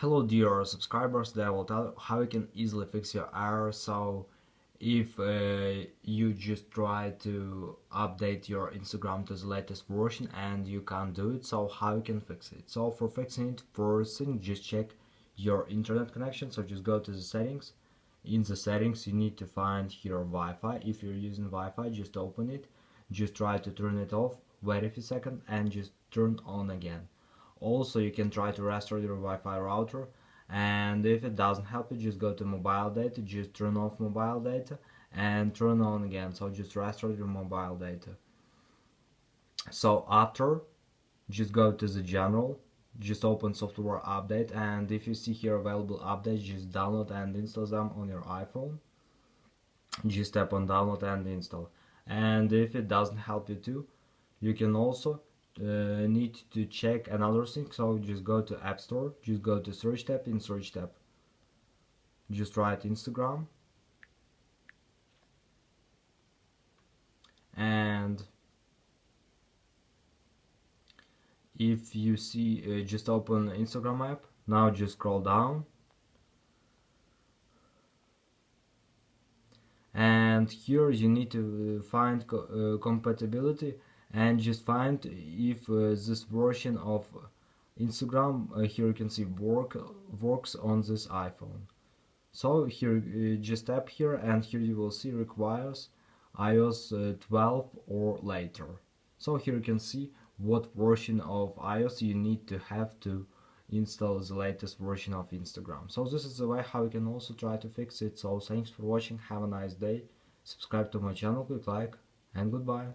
Hello dear subscribers, today I will tell you how you can easily fix your error. So if you just try to update your Instagram to the latest version and you can't do it, so how you can fix it? So for fixing it, first thing, just check your internet connection. So just go to the settings. In the settings you need to find here Wi-Fi. If you're using Wi-Fi, just open it, just try to turn it off, wait a few seconds and just turn on again. Also, you can try to restore your Wi-Fi router, and if it doesn't help you, just go to mobile data, just turn off mobile data and turn on again. So just restore your mobile data. So after, just go to the general, just open software update, and if you see here available updates, just download and install them on your iPhone. Just tap on download and install. And if it doesn't help you too, you can also need to check another thing. So just go to App Store, just go to search tab. In search tab, just write Instagram, and if you see just open Instagram app. Now just scroll down, and here you need to find compatibility, and just find if this version of Instagram here you can see works on this iPhone. So here just tap here, and here you will see requires iOS 12 or later. So here you can see what version of iOS you need to have to install the latest version of Instagram. So this is the way how you can also try to fix it. So thanks for watching, have a nice day, subscribe to my channel, click like, and goodbye.